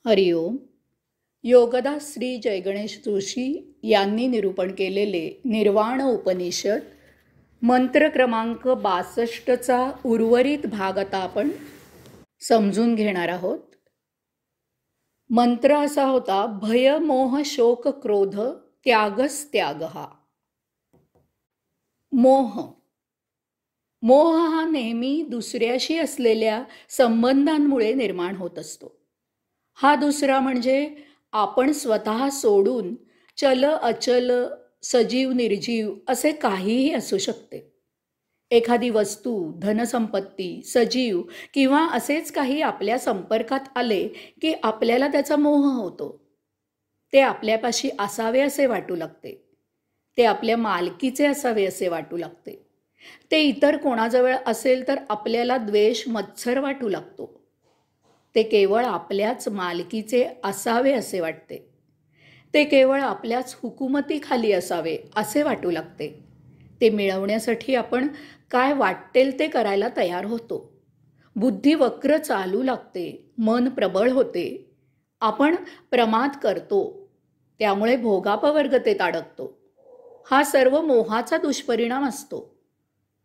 हरिओम. योगदास श्री जयगणेश जोशी यांनी निरूपण केलेले निर्वाण उपनिषद मंत्र क्रमांक 62चा उर्वरित भाग आता आपण समजून घेणार आहोत. मंत्र असा होता, भय मोह शोक क्रोध त्यागस त्याग हा. मोह हा नेहमी दुसऱ्याशी असलेल्या संबंधांमुळे निर्माण होत असतो. हा दुसरा म्हणजे आपण स्वतः सोडून चल अचल सजीव निर्जीव असे काहीही असू शकते. एखादी वस्तू, धनसंपत्ती, सजीव किंवा असेच काही आपल्या संपर्कात आले की आपल्याला त्याचा मोह होतो. ते आपल्यापाशी असावे असे वाटू लागते. ते आपल्या मालकीचे असावे असे वाटू लागते. ते इतर कोणाजवळ असेल तर आपल्याला द्वेष मत्सर वाटू लागतो. ते केवळ आपल्याच मालकीचे असावे असे वाटते. ते केवळ आपल्याच हुकुमतीखाली असावे असे वाटू लागते. ते मिळवण्यासाठी आपण काय वाटेल ते करायला तयार होतो. बुद्धी वक्र चालू लागते, मन प्रबळ होते. आपण प्रमाद करतो, त्यामुळे भोगापवर्गतेत अडकतो. हा सर्व मोहाचा दुष्परिणाम असतो.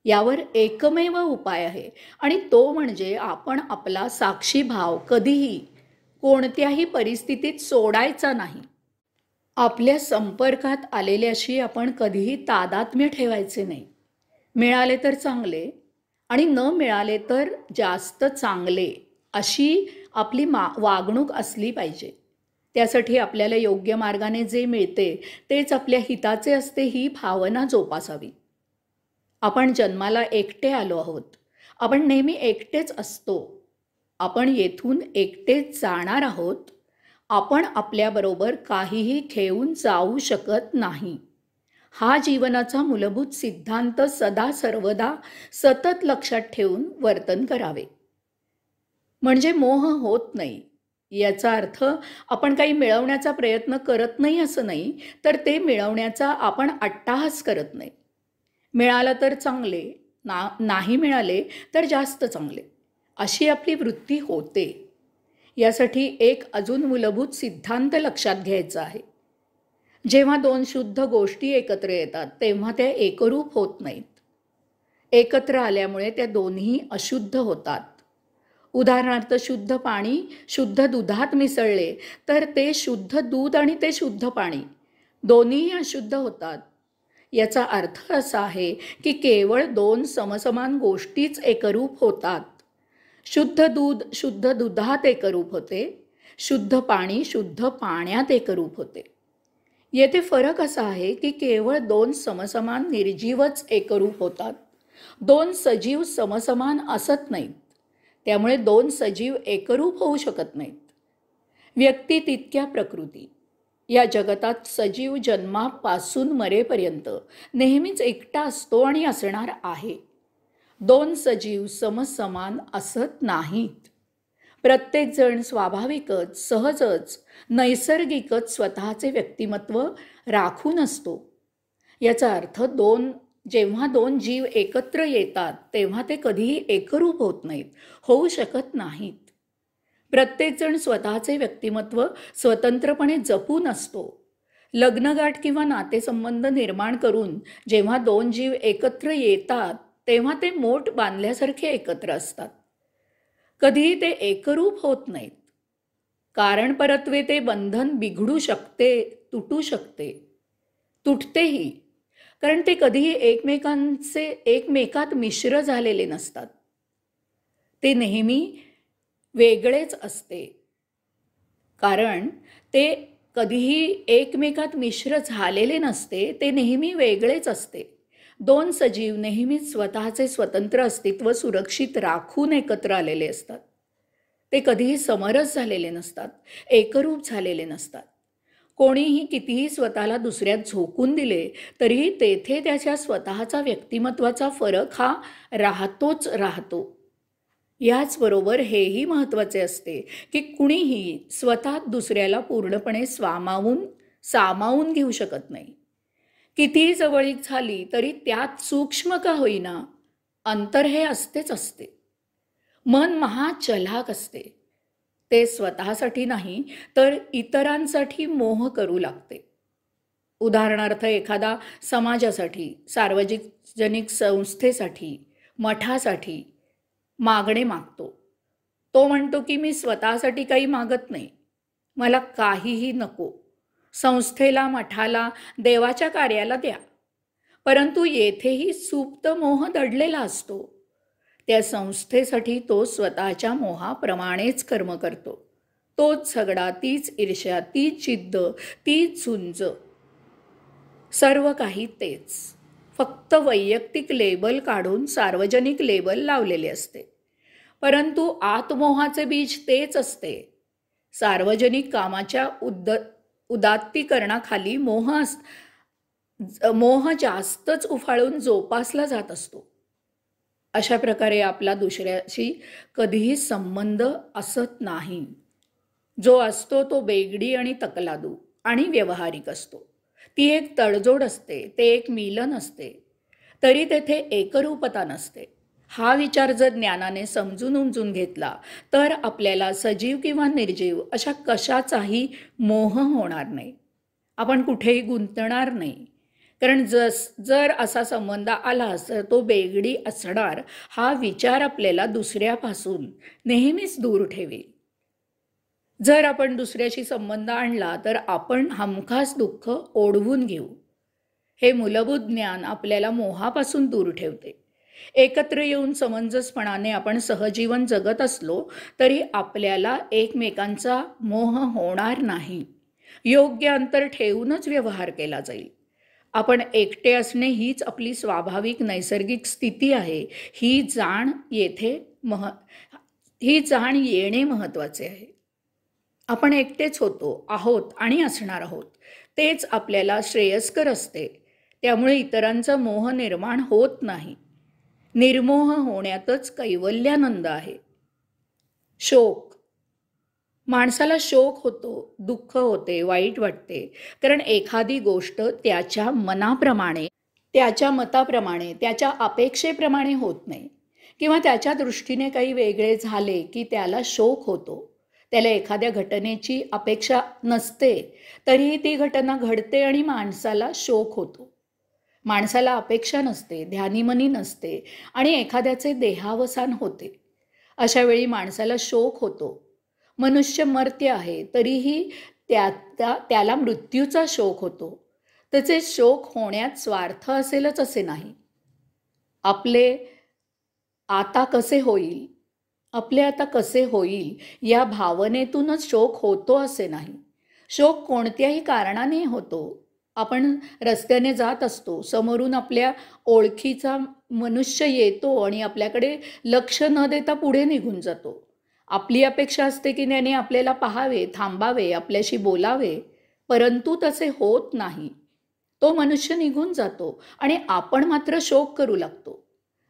यावर एकमेव उपाय आहे आणि तो म्हणजे आपण आपला साक्षी भाव कधीही कोणत्याही परिस्थितीत सोडायचा नाही. आपल्या संपर्कात आलेल्याशी आपण कधीही तादात्म्य ठेवायचे नाही. मिळाले तर चांगले आणि न मिळाले तर जास्त चांगले अशी आपली वागणूक असली पाहिजे. त्यासाठी आपल्याला योग्य मार्गाने जे मिळते तेच आपल्या हिताचे असते ही भावना जोपासावी. आपण जन्माला एकटे आलो आहोत. आपण नेहमी एकटेच असतो. आपण येथून एकटेच जाणार आहोत. आपण आपल्याबरोबर काहीही घेऊन जाऊ शकत नाही. हा जीवनाचा मूलभूत सिद्धांत सदा सर्वदा सतत लक्षात ठेवून वर्तन करावे. म्हणजे मोह होत नाही. याचा अर्थ आपण काही मिळवण्याचा प्रयत्न करत नाही असं नाही, तर ते मिळवण्याचा आपण अट्टाहास करत नाही. मिळालं तर चांगले, नाही मिळाले तर जास्त चांगले अशी आपली वृत्ती होते. यासाठी एक अजून मूलभूत सिद्धांत लक्षात घ्यायचा आहे. जेव्हा दोन शुद्ध गोष्टी एकत्र येतात तेव्हा त्या एकरूप होत नाहीत. एकत्र आल्यामुळे त्या दोन्ही अशुद्ध होतात. उदाहरणार्थ, शुद्ध पाणी शुद्ध दुधात मिसळले तर ते शुद्ध दूध आणि ते शुद्ध पाणी दोन्हीही अशुद्ध होतात. याचा अर्थ असा आहे की केवळ दोन समसमान गोष्टीच एकरूप होतात. शुद्ध दूध शुद्ध दुधात एकरूप होते. शुद्ध पाणी शुद्ध पाण्यात एकरूप होते. येथे फरक असा आहे की केवळ दोन समसमान निर्जीवच एकरूप होतात. दोन सजीव समसमान असत नाहीत. त्यामुळे दोन सजीव एकरूप होऊ शकत नाहीत. व्यक्ती तितक्या प्रकृती. या जगतात सजीव जन्मापासून मरेपर्यंत नेहमीच एकटा असतो आणि असणार आहे. दोन सजीव समसमान असत नाहीत. प्रत्येकजण स्वाभाविकच, सहजच, नैसर्गिकच स्वतःचे व्यक्तिमत्व राखून असतो. याचा अर्थ जेव्हा दोन जीव एकत्र येतात तेव्हा ते कधीही एकरूप होत नाहीत, होऊ शकत नाहीत. प्रत्येकजण स्वतःचे व्यक्तिमत्व स्वतंत्रपणे जपून असतो. लग्नगाठ किंवा नातेसंबंध निर्माण करून जेव्हा दोन जीव एकत्र येतात तेव्हा ते मोठ बांधल्यासारखे एकत्र असतात. कधीही ते एकरूप होत नाहीत. कारण परत्वे ते बंधन बिघडू शकते, तुटू शकते, तुटतेही. कारण ते कधीही एकमेकात मिश्र झालेले नसतात. ते नेहमी वेगळेच असते. कारण ते कधीही एकमेकात मिश्र झालेले नसते. ते नेहमी वेगळेच असते. दोन सजीव नेहमीच स्वतःचे स्वतंत्र अस्तित्व सुरक्षित राखून एकत्र आलेले असतात. ते कधीही समरस झालेले नसतात, एकरूप झालेले नसतात. कोणीही कितीही स्वतःला दुसऱ्यात झोकून दिले तरीही तेथे त्याच्या स्वतःचा व्यक्तिमत्वाचा फरक हा राहतोच राहतो. याचबरोबर हेही महत्त्वाचे असते की कुणीही स्वतः दुसऱ्याला पूर्णपणे सामावून घेऊ शकत नाही. कितीही जवळीक झाली तरी त्यात सूक्ष्म का होईना अंतर हे असतेच असते. मन महाचलाक असते. ते स्वतःसाठी नाही तर इतरांसाठी मोह करू लागते. उदाहरणार्थ एखादा समाजासाठी, सार्वजनिक संस्थेसाठी, मठासाठी मागणे मागतो. तो म्हणतो की मी स्वतःसाठी काही मागत नाही, मला काहीही नको, संस्थेला, मठाला, देवाच्या कार्याला द्या. परंतु येथेही सुप्त मोह दडलेला असतो. त्या संस्थेसाठी तो स्वतःच्या मोहाप्रमाणेच कर्म करतो. तोच झगडा, तीच ईर्ष्या, तीच जिद्द, तीच झुंज, सर्व काही तेच. फक्त वैयक्तिक लेबल काढून सार्वजनिक लेबल लावलेले असते. परंतु आत्मोहाचे बीज तेच असते. सार्वजनिक कामाच्या उदात्तीकरणाखाली मोह जास्तच उफाळून जोपासला जात असतो. अशा प्रकारे आपला दुसऱ्याशी कधीही संबंध असत नाही. जो असतो तो बेगडी आणि तकलादू आणि व्यवहारिक असतो. ती एक तडजोड असते, ते एक मिलन असते, तरी तेथे एकरूपता नसते. हा विचार जर ज्ञानाने समजून उमजून घेतला तर आपल्याला सजीव किंवा निर्जीव अशा कशाचाही मोह होणार नाही. आपण कुठेही गुंतणार नाही. कारण जर असा संबंध आला तर तो बेगडी असणार हा विचार आपल्याला दुसऱ्यापासून नेहमीच दूर ठेवेल. जर आपण दुसऱ्याशी संबंध आणला तर आपण हमखास दुःख ओढवून घेऊ. हे मूलभूत ज्ञान आपल्याला मोहापासून दूर ठेवते. एकत्र येऊन समंजसपणाने आपण सहजीवन जगत असलो तरी आपल्याला एकमेकांचा मोह होणार नाही. योग्य अंतर ठेवूनच व्यवहार केला जाईल. आपण एकटे असणे हीच आपली स्वाभाविक नैसर्गिक स्थिती आहे. ही जाण येणे महत्त्वाचे आहे. आपण एकटेच होतो, आहोत आणि असणार आहोत. तेच आपल्याला श्रेयस्कर असते. त्यामुळे इतरांचा मोह निर्माण होत नाही. निर्मोह होण्यातच कैवल्यानंद आहे. शोक. माणसाला शोक होतो, दुःख होते, वाईट वाटते. कारण एखादी गोष्ट त्याच्या मनाप्रमाणे, त्याच्या मताप्रमाणे, त्याच्या अपेक्षेप्रमाणे होत नाही किंवा त्याच्या दृष्टीने काही वेगळे झाले की त्याला शोक होतो. त्याला एखाद्या घटनेची अपेक्षा नसते तरीही ती घटना घडते आणि माणसाला शोक होतो. माणसाला अपेक्षा नसते, ध्यानीमनी नसते आणि एखाद्याचे देहावसान होते. अशा वेळी माणसाला शोक होतो. मनुष्य मर्त्य आहे तरीही त्याला मृत्यूचा शोक होतो. त्याचे शोक होण्यात स्वार्थ असेलच असे नाही. आपले आता कसे होईल या भावनेतूनच शोक होतो असे नाही. शोक कोणत्याही कारणाने होतो. आपण रस्त्याने जात असतो, समोरून आपल्या ओळखीचा मनुष्य येतो आणि आपल्याकडे लक्ष न देता पुढे निघून जातो. आपली अपेक्षा असते की त्याने आपल्याला पाहावे, थांबावे, आपल्याशी बोलावे, परंतु तसे होत नाही. तो मनुष्य निघून जातो आणि आपण मात्र शोक करू लागतो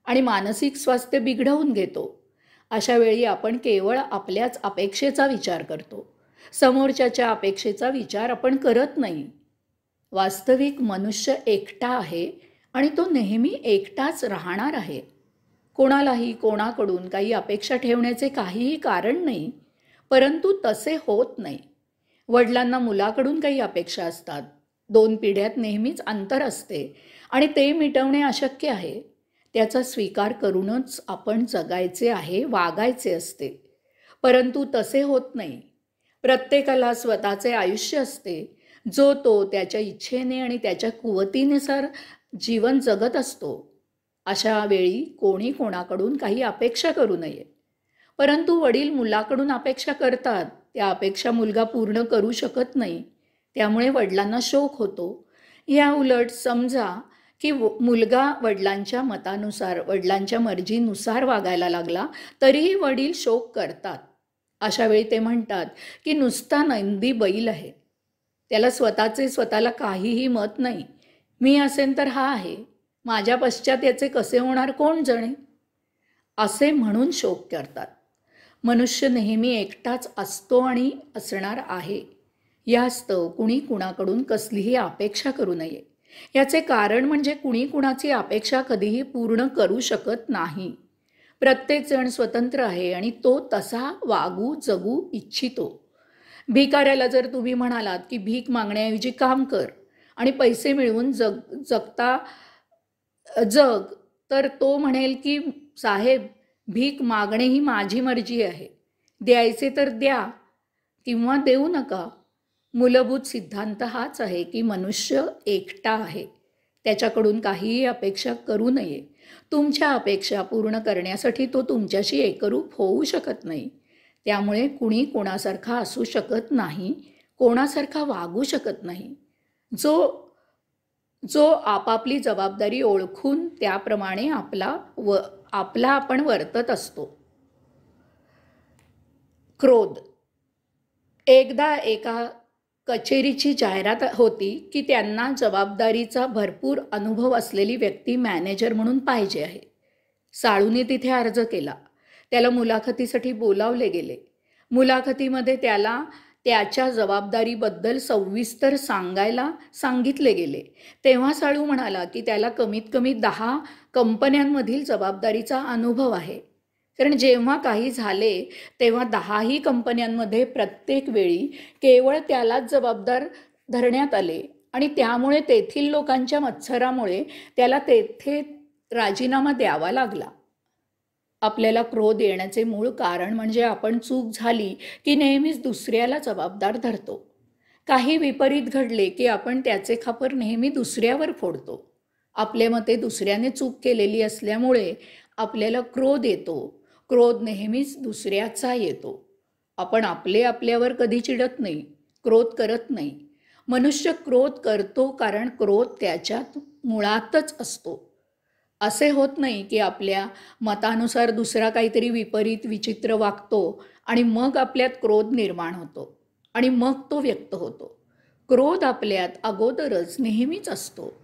आणि मानसिक स्वास्थ्य बिघडवून घेतो. अशा वेळी आपण केवळ आपल्याच अपेक्षेचा विचार करतो. समोरच्याच्या अपेक्षेचा विचार आपण करत नाही. वास्तविक मनुष्य एकटा आहे आणि तो नेहमी एकटाच राहणार आहे. कोणालाही कोणाकडून काही अपेक्षा ठेवण्याचे काहीही कारण नाही. परंतु तसे होत नाही. वडिलांना मुलाकडून काही अपेक्षा असतात. 2 पिढ्यात नेहमीच अंतर असते आणि ते मिटवणे अशक्य आहे. त्याचा स्वीकार करूनच आपण जगायचे आहे, वागायचे असते. परंतु तसे होत नाही. प्रत्येकाला स्वतःचे आयुष्य असते. जो तो त्याच्या इच्छेने आणि त्याच्या कुवतीनुसार जीवन जगत असतो. अशा वेळी कोणी कोणाकडून काही अपेक्षा करू नये. परंतु वडील मुलाकडून अपेक्षा करतात. त्या अपेक्षा मुलगा पूर्ण करू शकत नाही. त्यामुळे वडिलांना शोक होतो. या उलट समजा की मुलगा वडिलांच्या मतानुसार, वडिलांच्या मर्जीनुसार वागायला लागला तरीही वडील शोक करतात. अशा वेळी ते म्हणतात की नुसता नंदी बैल आहे, त्याला स्वतःला काहीही मत नाही. मी असेन तर हा आहे, माझ्या पश्चात याचे कसे होणार कोण जाणे, असे म्हणून शोक करतात. मनुष्य नेहमी एकटाच असतो आणि असणार आहे. यास्तव कुणी कुणाकडून कसलीही अपेक्षा करू नये. याचे कारण म्हणजे कुणी कुणाची अपेक्षा कधीही पूर्ण करू शकत नाही. प्रत्येकजण स्वतंत्र आहे आणि तो तसा वागू जगू इच्छितो. भिकाऱ्याला जर तुम्ही म्हणालात की भीक मागण्याऐवजी काम कर आणि पैसे मिळवून जगता जग, तर तो म्हणेल की साहेब, भीक मागणे ही माझी मर्जी आहे. द्यायचे तर द्या किंवा देऊ नका. मूलभूत सिद्धांत हाच आहे की मनुष्य एकटा आहे. त्याच्याकडून काहीही अपेक्षा करू नये. तुमच्या अपेक्षा पूर्ण करण्यासाठी तो तुमच्याशी एकरूप होऊ शकत नाही. त्यामुळे कुणी कोणासारखा असू शकत नाही, कोणासारखा वागू शकत नाही. जो जो आपापली जबाबदारी ओळखून त्याप्रमाणे आपला आपण वर्तत असतो. क्रोध. एकदा एका कचेरीची जाहिरात होती की त्यांना जबाबदारीचा भरपूर अनुभव असलेली व्यक्ती मॅनेजर म्हणून पाहिजे आहे. साळूने तिथे अर्ज केला. त्याला मुलाखतीसाठी बोलावले गेले. मुलाखतीमध्ये त्याला त्याच्या जबाबदारीबद्दल सविस्तर सांगायला सांगितले गेले. तेव्हा साळू म्हणाला की त्याला कमीत कमी 10 कंपन्यांमधील जबाबदारीचा अनुभव आहे. कारण जेव्हा काही झाले तेव्हा 10ही कंपन्यांमध्ये प्रत्येक वेळी केवळ त्यालाच जबाबदार धरण्यात आले आणि त्यामुळे तेथील लोकांच्या मत्सरामुळे त्याला तेथे राजीनामा द्यावा लागला. आपल्याला क्रोध येण्याचे मूळ कारण म्हणजे आपण चूक झाली की नेहमीच दुसऱ्याला जबाबदार धरतो. काही विपरीत घडले की आपण त्याचे खापर नेहमी दुसऱ्यावर फोडतो. आपल्या मते दुसऱ्याने चूक केलेली असल्यामुळे आपल्याला क्रोध येतो. क्रोध नेहमीच दुसऱ्याचा येतो. आपण आपल्यावर कधी चिडत नाही, क्रोध करत नाही. मनुष्य क्रोध करतो कारण क्रोध त्याच्यात मुळातच असतो. असे होत नाही की आपल्या मतानुसार दुसरा काहीतरी विपरीत विचित्र वागतो आणि मग आपल्यात क्रोध निर्माण होतो आणि मग तो व्यक्त होतो. क्रोध आपल्यात अगोदरच नेहमीच असतो.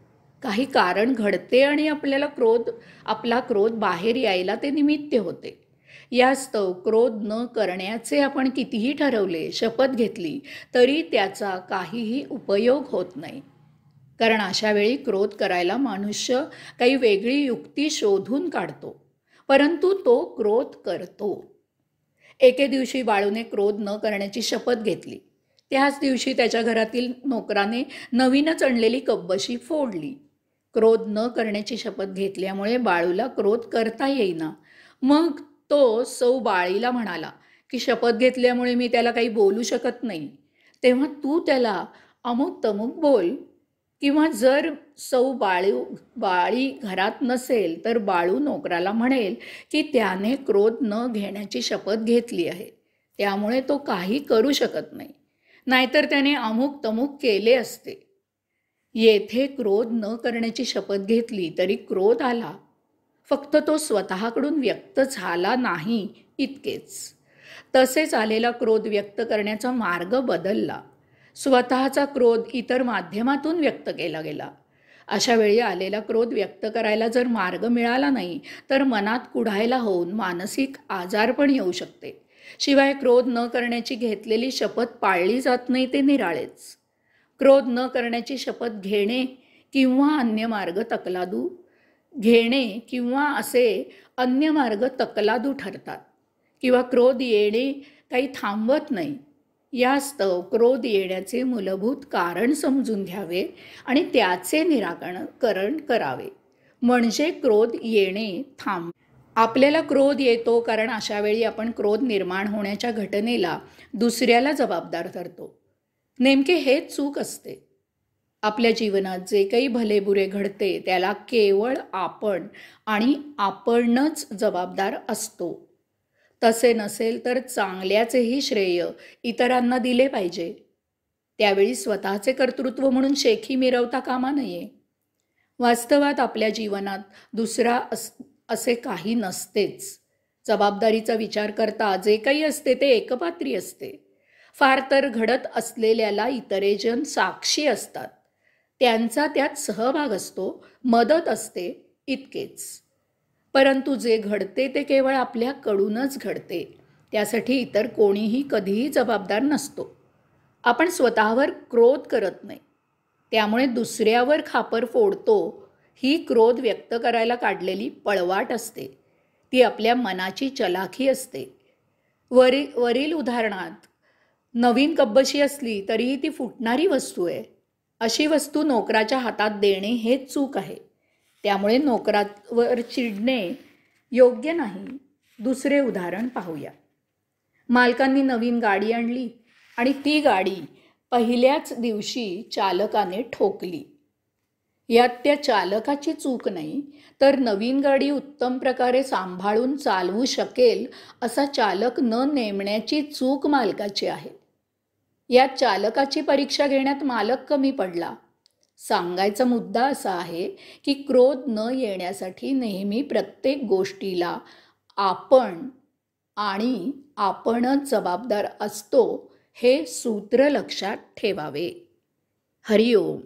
काही कारण घडते आणि आपला क्रोध बाहेर यायला ते निमित्त होते. यास्तव क्रोध न करण्याचे आपण कितीही ठरवले, शपथ घेतली, तरी त्याचा काहीही उपयोग होत नाही. कारण अशा वेळी क्रोध करायला मनुष्य काही वेगळी युक्ती शोधून काढतो, परंतु तो क्रोध करतो. एके दिवशी बाळूने क्रोध न करण्याची शपथ घेतली. त्याच दिवशी त्याच्या घरातील नोकराने नवीनच आणलेली कपबशी फोडली. क्रोध न करण्याची शपथ घेतल्यामुळे बाळूला क्रोध करता येईना. मग तो सौ बाळीला म्हणाला की शपथ घेतल्यामुळे मी त्याला काही बोलू शकत नाही, तेव्हा तू त्याला अमुक तमुक बोल. किंवा जर सौ बाळी घरात नसेल तर बाळू नोकराला म्हणेल की त्याने क्रोध न घेण्याची शपथ घेतली आहे, त्यामुळे तो काही करू शकत नाही, नाहीतर त्याने अमुक तमुक केले असते. येथे क्रोध न करण्याची शपथ घेतली तरी क्रोध आला, फक्त तो स्वतःकडून व्यक्त झाला नाही इतकेच. तसेच आलेला क्रोध व्यक्त करण्याचा मार्ग बदलला. स्वतःचा क्रोध इतर माध्यमातून व्यक्त केला गेला. अशा वेळी आलेला क्रोध व्यक्त करायला जर मार्ग मिळाला नाही तर मनात कुढायला होऊन मानसिक आजार पण येऊ शकते. शिवाय क्रोध न करण्याची घेतलेली शपथ पाळली जात नाही ते निराळेच. क्रोध न करण्याची शपथ घेणे किंवा असे अन्य मार्ग तकलादू ठरतात किंवा क्रोध येणे काही थांबवत नाही. यास्तव क्रोध येण्याचे मूलभूत कारण समजून घ्यावे आणि त्याचे निराकरण करावे, म्हणजे क्रोध येणे आपल्याला क्रोध येतो कारण अशा वेळी आपण क्रोध निर्माण होण्याच्या घटनेला दुसऱ्याला जबाबदार धरतो. नेमके हेच चूक असते. आपल्या जीवनात जे काही भलेबुरे घडते त्याला केवळ आपण आणि आपणच जबाबदार असतो. तसे नसेल तर चांगल्याचेही श्रेय इतरांना दिले पाहिजे. त्यावेळी स्वतःचे कर्तृत्व म्हणून शेखी मिरवता कामा नये. वास्तवात आपल्या जीवनात दुसरा असे काही नसतेच. जबाबदारीचा विचार करता जे काही असते ते एकपात्री असते. फार तर घडत असलेल्याला इतरेजण साक्षी असतात, त्यांचा त्यात सहभाग असतो, मदत असते, इतकेच. परंतु जे घडते ते केवळ आपल्याकडूनच घडते, त्यासाठी इतर कोणीही कधीही जबाबदार नसतो. आपण स्वतःवर क्रोध करत नाही, त्यामुळे दुसऱ्यावर खापर फोडतो. ही क्रोध व्यक्त करायला काढलेली पळवाट असते. ती आपल्या मनाची चलाखी असते. वरील उदाहरणात नवीन कब्बशी असली तरीही ती फुटणारी वस्तू आहे. अशी वस्तू नोकराच्या हातात देणे हेच चूक आहे. त्यामुळे नोकरावर चिडणे योग्य नाही. दुसरे उदाहरण पाहूया. मालकांनी नवीन गाडी आणली आणि ती गाडी पहिल्याच दिवशी चालकाने ठोकली. यात त्या चालकाची चूक नाही, तर नवीन गाडी उत्तम प्रकारे सांभाळून चालवू शकेल असा चालक न नेमण्याची चूक मालकाची आहे. यात चालकाची परीक्षा घेण्यात मालक कमी पडला. सांगायचा मुद्दा असा आहे की क्रोध न येण्यासाठी नेहमी प्रत्येक गोष्टीला आपण आणि आपणच जबाबदार असतो हे सूत्र लक्षात ठेवावे. हरिओम.